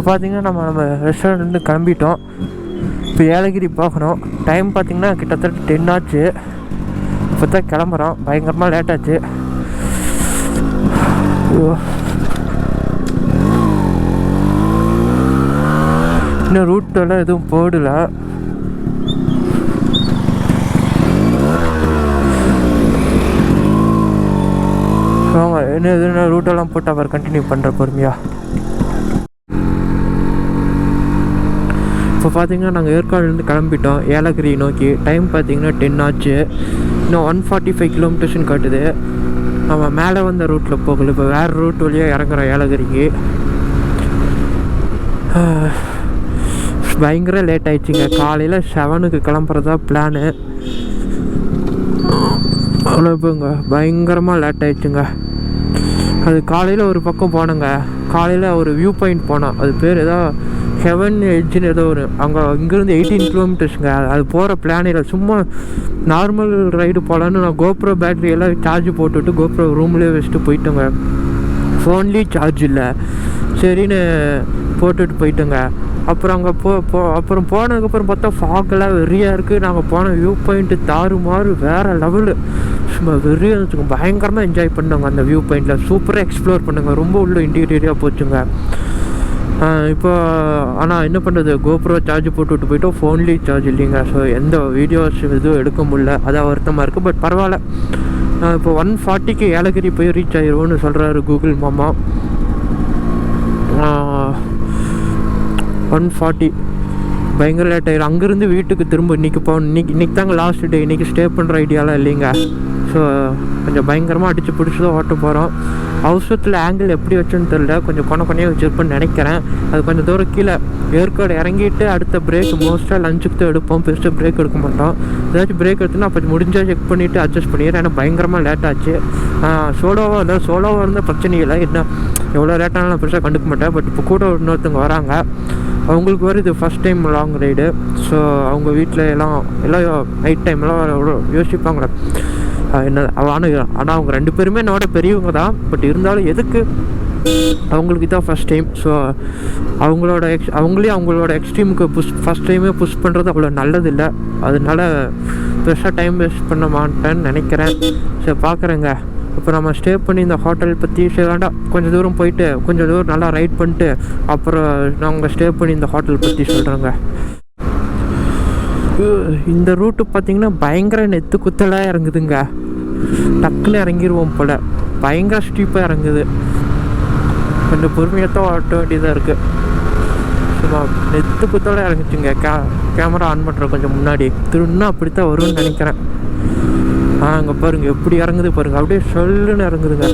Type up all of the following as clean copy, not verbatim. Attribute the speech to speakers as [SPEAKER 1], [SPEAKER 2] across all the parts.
[SPEAKER 1] பார்த்தீங்கன்னா நம்ம ரெஸ்டாரண்ட் கிளம்பிட்டோம். இப்போ ஏலகிரி போகணும். டைம் பார்த்திங்கன்னா கிட்டத்தட்ட 10 ஆச்சு. இப்போ தான் கிளம்புறோம். பயங்கரமாக லேட் ஆச்சு. இன்னும் ரூட்டெல்லாம் எதுவும் போடல. இன்னும் எதுவும் ரூட்டெல்லாம் போட்டு அவர் கண்டினியூ பண்ணுற பொறுமையாக. இப்போ பார்த்தீங்கன்னா நாங்கள் ஏற்காடுலேருந்து கிளம்பிட்டோம் ஏலகிரி நோக்கி. டைம் பார்த்தீங்கன்னா 10 ஆச்சு. இன்னும் 145 கிலோமீட்டர்ஸ்ன்னு காட்டுது. நம்ம மேலே வந்த ரூட்டில் போகல. இப்போ வேறு ரூட் வழியாக இறங்குறோம் ஏலகிரிக்கு. பயங்கர லேட் ஆயிடுச்சுங்க. காலையில் 7க்கு கிளம்புறதா பிளானு. ஆனால் இப்போங்க பயங்கரமாக லேட் ஆயிடுச்சுங்க. அது காலையில் ஒரு பக்கம் போனோங்க. காலையில் ஒரு வியூ பாயிண்ட் போனோம். அது பேர் ஏதோ ஹெவன் எட்ஜுன்னு ஏதோ ஒரு அங்கே இங்கேருந்து 18 கிலோமீட்டர்ஸுங்க. அது போகிற பிளான் இல்லை. சும்மா நார்மல் ரைடு போகலான்னு நான் கோப்ரோ பேட்ரி எல்லாம் சார்ஜ் போட்டுவிட்டு கோப்ரோ ரூம்லேயே வச்சுட்டு போயிட்டோங்க. ஃபோன்லேயும் சார்ஜ் இல்லை. சரின்னு போட்டுட்டு போயிட்டோங்க. அப்புறம் அங்கே அப்புறம் போனதுக்கப்புறம் பார்த்தா ஃபாகெல்லாம் வெறியாக இருக்குது. நாங்கள் போன வியூ பாயிண்ட்டு தாறுமாறு வேறு லெவலு. சும்மா வெறியாக இருந்துச்சுங்க. பயங்கரமாக என்ஜாய் பண்ணோங்க அந்த வியூ பாயிண்ட்டில். சூப்பராக எக்ஸ்ப்ளோர் பண்ணுங்க. ரொம்ப உள்ள இன்டீரியராக போச்சுங்க. இப்போ ஆனால் என்ன பண்ணுறது, கோப்ரோ சார்ஜ் போட்டுவிட்டு போயிட்டோம். ஃபோன்லேயும் சார்ஜ் இல்லைங்க. ஸோ எந்த வீடியோஸ் எதுவும் எடுக்க முடியல. அதான் வருத்தமாக இருக்குது. பட் பரவாயில்ல. இப்போ 140க்கு ஏலகிரி போய் ரீச் ஆகிருவோன்னு சொல்கிறாரு கூகுள் மாமா. 140 பயங்கர லேட் ஆகிடும். அங்கேருந்து வீட்டுக்கு திரும்ப இன்றைக்கி போகணும். இன்றைக்கி தாங்க லாஸ்ட் டே. இன்றைக்கி ஸ்டே பண்ணுற ஐடியாலாம் இல்லைங்க. ஸோ கொஞ்சம் பயங்கரமாக அடித்து பிடிச்சி தான் ஓட்ட போகிறோம். அவசரத்தில் ஆங்கிள் எப்படி வச்சுன்னு தெரில. கொஞ்சம் கொனையாக வச்சுருப்பேன்னு நினைக்கிறேன். அது கொஞ்சம் தூரம் கீழே ஏற்காடு இறங்கிட்டு அடுத்த பிரேக் மோஸ்ட்டாக லஞ்சுக்கு தான் எடுப்போம். பெருசாக பிரேக் எடுக்க மாட்டோம். ஏதாச்சும் பிரேக் எடுத்துன்னா அப்போ முடிஞ்சால் செக் பண்ணிவிட்டு அட்ஜஸ்ட் பண்ணிடுறேன். ஏன்னா பயங்கரமாக லேட் ஆச்சு. சோலோவாக இருந்தால் பிரச்சனை இல்லை. என்ன எவ்வளோ லேட்டானாலும் பெருசாக கண்டுக்க மாட்டேன். பட் இப்போ கூட இன்னொருத்தவங்க வராங்க. அவங்களுக்கு வர இது first time long ride. So அவங்க வீட்டில் எல்லாம் நைட் டைம்லாம் யோசிப்பாங்களே என்ன. ஆனால் அவங்க 2 பேருமே என்னோட பெரியவங்க தான். பட் இருந்தாலும் எதுக்கு அவங்களுக்கு தான் ஃபஸ்ட் டைம். ஸோ அவங்களோட எக்ஸ்ட்ரீமுக்கு ஃபஸ்ட் டைமே புஷ் பண்ணுறது அவ்வளோ நல்லதில்லை. அதனால பெருசாக டைம் வேஸ்ட் பண்ண மாட்டேன்னு நினைக்கிறேன். சரி பார்க்குறேங்க. இப்போ நம்ம ஸ்டே பண்ணி இந்த ஹோட்டல் பற்றி சரி வேண்டாம், கொஞ்சம் தூரம் போயிட்டு கொஞ்சம் தூரம் நல்லா ரைட் பண்ணிட்டு அப்புறம் நாங்கள் ஸ்டே பண்ணி இந்த ஹோட்டல் பற்றி சொல்கிறோங்க. இந்த ரூட்டு பார்த்திங்கன்னா பயங்கர நெத்து குத்தலாக இறங்குதுங்க. டக்குன்னு இறங்கிடுவோம் போல். பயங்கர ஸ்டீப்பாக இறங்குது. கொஞ்சம் பொறுமையாக தான் ஓட்ட வேண்டியதாக இருக்குது. சும்மா நெத்து குத்தலாக இறங்குச்சுங்க. கேமரா ஆன் பண்ணுற கொஞ்சம் முன்னாடி திருன்னா அப்படித்தான் வரும்னு நினைக்கிறேன். அங்கே பாருங்கள் எப்படி இறங்குது பாருங்கள். அப்படியே சொல்லுன்னு இறங்குதுங்க.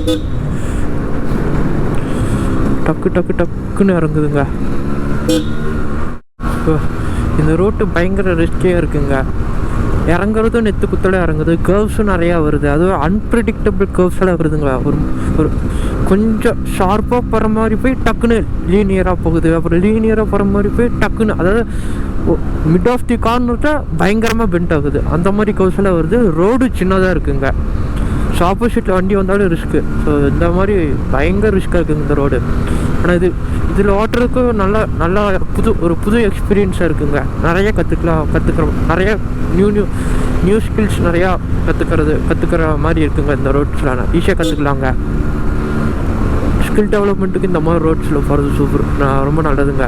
[SPEAKER 1] டக்குன்னு இறங்குதுங்க. இந்த ரோட்டு பயங்கர ரிஸ்கியாக இருக்குங்க. இறங்குறதும் நெத்து குத்தலாக இறங்குது. கர்வ்ஸும் நிறையா வருது. அதுவும் அன்பிரடிக்டபிள் கர்வ்ஸெல்லாம் வருதுங்களா. ஒரு கொஞ்சம் ஷார்ப்பாக போகிற மாதிரி போய் டக்குன்னு லீனியராக போகுது. அப்புறம் லீனியராக போகிற மாதிரி போய் டக்குன்னு, அதாவது மிட் ஆஃப் தி கார்னர்ட்ட பயங்கரமாக பெண்ட் ஆகுது. அந்த மாதிரி கர்வ்ஸெல்லாம் வருது. ரோடு சின்னதாக இருக்குங்க. ஸோ ஆப்போசிட்டில் வண்டி வந்தாலும் ரிஸ்க்கு. ஸோ இந்த மாதிரி பயங்கர ரிஸ்க்காக இருக்குங்க இந்த ரோடு. ஆனால் இதில் ஓட்டுறதுக்கும் நல்லா புது எக்ஸ்பீரியன்ஸாக இருக்குங்க. நிறைய கற்றுக்கிறோம். நிறைய நியூ ஸ்கில்ஸ் நிறையா கற்றுக்கிற மாதிரி இருக்குங்க. இந்த ரோட்ஸ்லாம் ஈஸியாக கற்றுக்கலாங்க. ஸ்கில் டெவலப்மெண்ட்டுக்கு இந்த மாதிரி ரோட்ஸில் போகிறது சூப்பர், ரொம்ப நல்லதுங்க.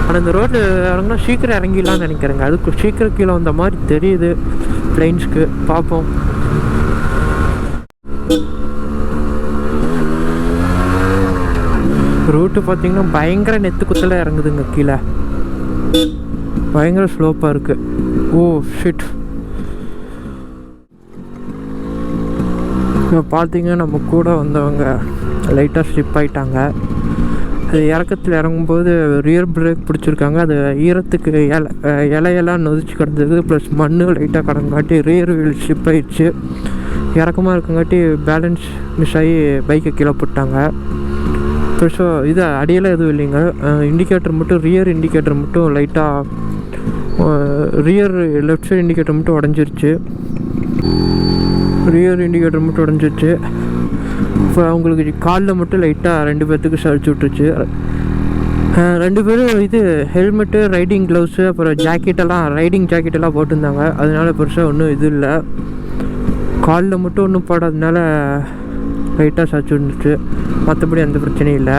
[SPEAKER 1] ஆனால் இந்த ரோடு இறங்கினா சீக்கிரம் இறங்கிடலான்னு நினைக்கிறேங்க. அதுக்கு சீக்கிரம் கீழே வந்த மாதிரி தெரியுது பிளைன்ஸ்க்கு. பார்ப்போம். ரூட்டு பார்த்தீங்கன்னா பயங்கர நெத்து குத்தலாக இறங்குதுங்க. கீழே பயங்கர ஸ்லோப்பாக இருக்குது. Oh shit. இப்போ பார்த்தீங்கன்னா நம்ம கூட வந்தவங்க லைட்டாக ஸ்லிப் ஆகிட்டாங்க. அது இறக்கத்தில் இறங்கும்போது ரியர் பிரேக் பிடிச்சிருக்காங்க. அது ஈரத்துக்கு இலையெல்லாம் நொதிச்சு கிடந்தது. ப்ளஸ் மண் லைட்டாக கடங்காட்டி ரியர் வீல் ஸ்லிப் ஆகிடுச்சு. இறக்கமாக இருக்கங்காட்டி பேலன்ஸ் மிஸ் ஆகி பைக்கை கீழே போட்டாங்க. ஸோ இது அடியெல்லாம் எதுவும் இல்லைங்க. இண்டிகேட்டர் மட்டும் ரியர் இண்டிகேட்டர் மட்டும் லைட்டாக ரியர் லெஃப்ட் சைடு இண்டிகேட்டர் மட்டும் உடஞ்சிருச்சு. இப்போ அவங்களுக்கு காலில் மட்டும் லைட்டாக 2 பேர்த்துக்கு சரிச்சு விட்டுருச்சு. 2 பேரும் இது ஹெல்மெட்டு, ரைடிங் க்ளவுஸு, அப்புறம் ஜாக்கெட்டெல்லாம் ரைடிங் ஜாக்கெட்டெல்லாம் போட்டிருந்தாங்க. அதனால பெருசாக ஒன்றும் இது இல்லை. காலில் மட்டும் ஒன்றும் போடாததுனால லைட்டாக சாச்சு இருந்துச்சு. மற்றபடி எந்த பிரச்சனையும் இல்லை.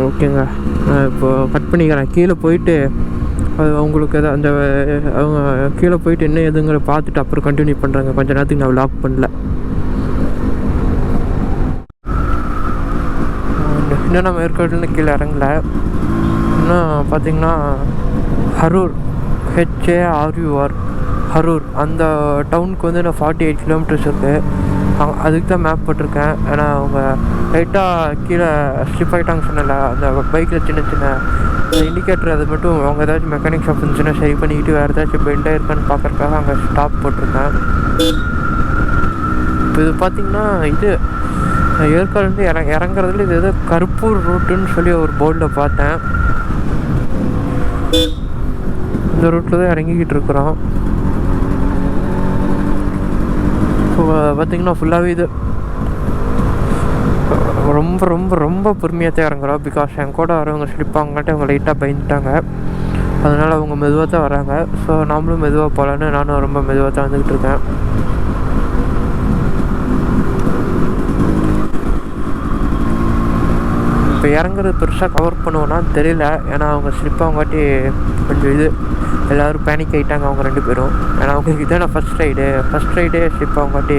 [SPEAKER 1] ஓகேங்க, நான் இப்போது கட் பண்ணிக்கிறேன். கீழே போயிட்டு அது அவங்களுக்கு எதாவது அந்த அவங்க கீழே போயிட்டு என்ன எதுங்கிற பார்த்துட்டு அப்புறம் கண்டினியூ பண்ணுறாங்க. கொஞ்சம் நேரத்துக்கு நான் வ்ளாக் பண்ணல. இன்னும் நம்ம ஏற்காடுலேருந்து கீழே இறங்கல. இன்னும் பார்த்திங்கன்னா ஹரூர், HARUR ஹரூர் அந்த டவுனுக்கு வந்து நான் 48 கிலோமீட்டர்ஸ் இருக்குது. அதுக்கு தான் மேப் போட்டிருக்கேன். ஏன்னா அவங்க லைட்டாக கீழே ஸ்லிப் ஆகிட்டாங்க சொன்னல, அந்த பைக்கில் சின்ன சின்ன இண்டிகேட்டர் அது மட்டும் அவங்க ஏதாச்சும் மெக்கானிக் ஷாப் இருந்துச்சுன்னா சரி பண்ணிக்கிட்டு வேறு ஏதாச்சும் பெண்டாக இருக்கான்னு பார்க்குறதுக்காக அங்கே ஸ்டாப் போட்டிருக்கேன். இப்போ இது பார்த்திங்கன்னா இது ஏற்காடுலேருந்து இறங்குறதுல இது ஏதோ கருப்பூர் ரூட்டுன்னு சொல்லி ஒரு போர்டில் பார்த்தேன். இந்த ரூட்டில் தான் இறங்கிக்கிட்டு இருக்கிறோம். இப்போ பார்த்திங்கன்னா ஃபுல்லாகவே இது ரொம்ப ரொம்ப ரொம்ப பொறுமையாக தான் இறங்குறோம். பிகாஸ் என் கூட வரவங்க ஸ்லிப்பாங்கன்ட்டு அவங்க லைட்டாக பயந்துட்டாங்க. அதனால் அவங்க மெதுவாக தான் வராங்க. ஸோ நாமளும் மெதுவாக போகலான்னு நானும் ரொம்ப மெதுவாக தான் வந்துக்கிட்டு இருக்கேன். இப்போ இறங்குறது பெருசாக கவர் பண்ணுவோன்னான்னு தெரியல. ஏன்னா அவங்க ஸ்லிப்பாங்காட்டி கொஞ்சம் இது எல்லோரும் பேனிக் ஆகிட்டாங்க அவங்க 2 பேரும். ஏன்னா அவங்களுக்கு இதான் ஃபஸ்ட் ரைடே ஸ்லிப்பாங்காட்டி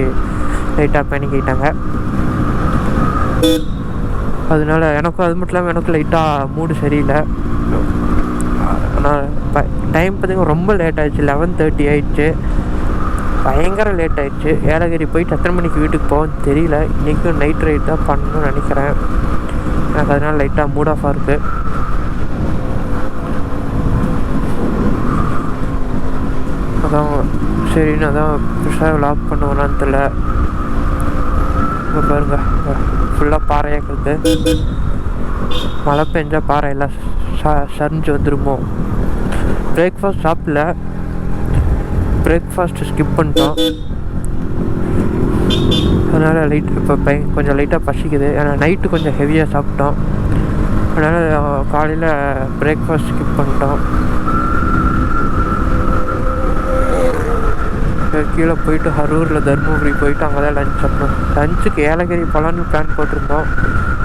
[SPEAKER 1] லைட்டாக பேனிக் ஆகிட்டாங்க. அதனால எனக்கும் அது மட்டும் இல்லாமல் எனக்கும் லைட்டாக மூடு சரியில்லை. ஆனால் டைம் பார்த்திங்கன்னா ரொம்ப லேட் ஆகிடுச்சு. 11:30 ஆகிடுச்சு. பயங்கர லேட் ஆகிடுச்சு. ஏலகிரி போயிட்டு எத்தனை மணிக்கு வீட்டுக்கு போவோன்னு தெரியல. இன்றைக்கும் நைட் ரைட் தான் பண்ணணும்னு நினைக்கிறேன். எனக்கு அதனால் லைட்டாக மூட் ஆஃபாக இருக்குது. அதான் சரின்னு அதான் புதுசாக லாக் பண்ணுவேனான்னு தெரியல. இப்போ பாருங்கள் ஃபுல்லாக பாறையாக இருக்குது. மழை பெஞ்சால் பாறை எல்லாம் சரிஞ்சு வந்துடுமோ. பிரேக்ஃபாஸ்ட் சாப்பிடல, பிரேக்ஃபாஸ்ட்டு ஸ்கிப் பண்ணிட்டோம். அதனால் இப்போ கொஞ்சம் லைட்டாக பசிக்குது. ஏன்னா நைட்டு கொஞ்சம் ஹெவியாக சாப்பிட்டோம். அதனால் காலையில் பிரேக்ஃபாஸ்ட் ஸ்கிப் பண்ணிட்டோம். கீழே போயிட்டு ஹரூரில் தர்மபுரி போயிட்டு அங்கே தான் லஞ்ச் சாப்பிட்டோம். லஞ்சுக்கு ஏலகிரி போகலான்னு பிளான் போட்டிருந்தோம்.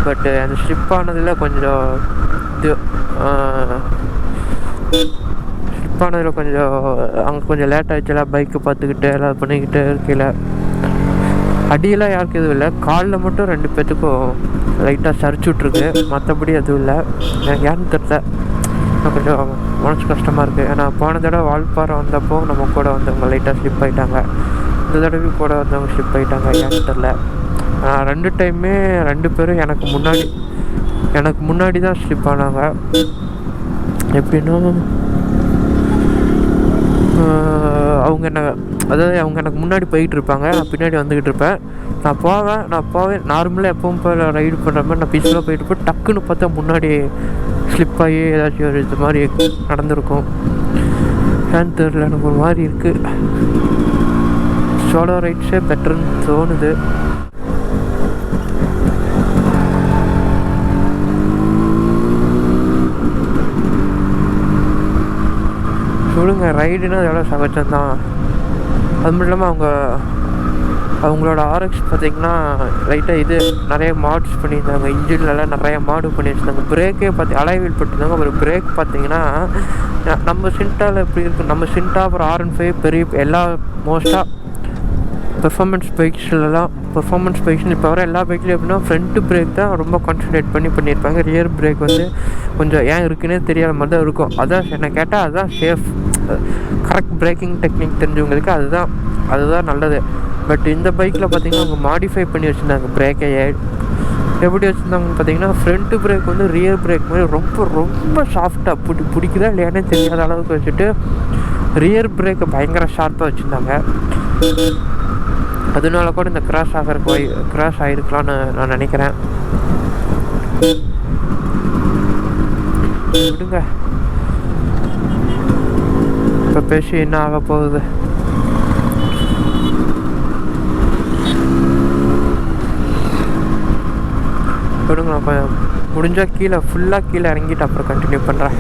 [SPEAKER 1] பட்டு அந்த ஸ்லிப் ஆனதில் கொஞ்சம் இது ஸ்லிப் ஆனதில் கொஞ்சம் அங்கே கொஞ்சம் லேட் ஆகிடுச்சுல. பைக்கு பார்த்துக்கிட்டு எல்லாம் பண்ணிக்கிட்டு இருக்கையில் அடியெல்லாம் யாருக்கும் எதுவும் இல்லை. காலில் மட்டும் 2 பேர்த்துக்கும் லைட்டாக சரிச்சுட்ருக்கு. மற்றபடி எதுவும் இல்லை. எனக்கு யாருன்னு தெரியல. கொஞ்சம் மனசு கஷ்டமாக இருக்குது. ஏன்னா போன தடவை வால்பாறை வந்தப்போ நம்ம கூட வந்தவங்க லைட்டாக ஸ்லிப் ஆகிட்டாங்க. இந்த தடவை கூட வந்தவங்க ஸ்லிப் ஆகிட்டாங்க. ஏன்னு தெரில. 2 டைமே 2 பேரும் எனக்கு முன்னாடி தான் ஸ்லிப் ஆனாங்க. எப்படின்னா அவங்க அவங்க எனக்கு முன்னாடி போயிட்டு இருப்பாங்க, நான் பின்னாடி வந்துக்கிட்டு இருப்பேன். நான் போவேன் நார்மலாக எப்பவும் போய் ரைடு பண்ணுற மாதிரி நான் பீஸ்ஃபுல்லாக போயிட்டு இருப்பேன். டக்குன்னு பார்த்தா முன்னாடி ஸ்லிப் ஆகி ஏதாச்சும் ஒரு இது மாதிரி நடந்திருக்கும். ஏன்னு தெரியல, எனக்கு ஒரு மாதிரி இருக்குது. சோலோ ரைட்ஸே பெட்டர்னு தோணுது. சொல்லுங்க, ரைடுன்னா எவ்வளோ சகஜம்தான். அது மட்டும் இல்லாமல் அவங்களோட RX பார்த்திங்கன்னா லைட்டாக இது நிறைய மாட்ஸ் பண்ணியிருந்தாங்க. இன்ஜின்லலாம் நிறைய மாடு பண்ணி வச்சுருந்தாங்க. பிரேக்கே அலைவீல் போட்டிருந்தாங்க. ஒரு பிரேக் பார்த்திங்கன்னா நம்ம சிண்டாவில் எப்படி இருக்குது, நம்ம சிண்டா அப்புறம் R15 பெரிய எல்லா மோஸ்ட்டாக பெர்ஃபார்மன்ஸ் பைக்ஸ்னு இப்போ வர எல்லா பைக்லையும் எப்படின்னா ஃப்ரண்ட்டு பிரேக் தான் ரொம்ப கான்சன்ட்ரேட் பண்ணியிருப்பாங்க. ரியர் பிரேக் வந்து கொஞ்சம் ஏன் இருக்குன்னே தெரியாத மாதிரி தான் இருக்கும். அதான் என்னை கேட்டால் அதுதான் சேஃப். கரெக்ட் பிரேக்கிங் டெக்னிக் தெரிஞ்சவங்களுக்கு அதுதான் நல்லது. பட் இந்த பைக்கில் பார்த்திங்கன்னா அவங்க மாடிஃபை பண்ணி வச்சுருந்தாங்க பிரேக்கை. எப்படி வச்சுருந்தாங்கன்னு பார்த்தீங்கன்னா ஃப்ரண்ட்டு பிரேக் வந்து ரியர் பிரேக் மாதிரி ரொம்ப ரொம்ப சாஃப்டாக பிடிக்குதா இல்லையானே தெரியாத அளவுக்கு வச்சுட்டு ரியர் பிரேக்கை பயங்கர ஷார்ப்பாக வச்சுருந்தாங்க. அதனால கூட இந்த கிராஷ் ஆகிருக்கலான்னு நான் நினைக்கிறேன். விடுங்க, இப்போ பேசி என்ன ஆக போகுது. விடுங்க, நான் முடிஞ்சால் கீழே ஃபுல்லாக கீழே இறங்கிட்டு அப்புறம் கண்டினியூ பண்ணுறேன்.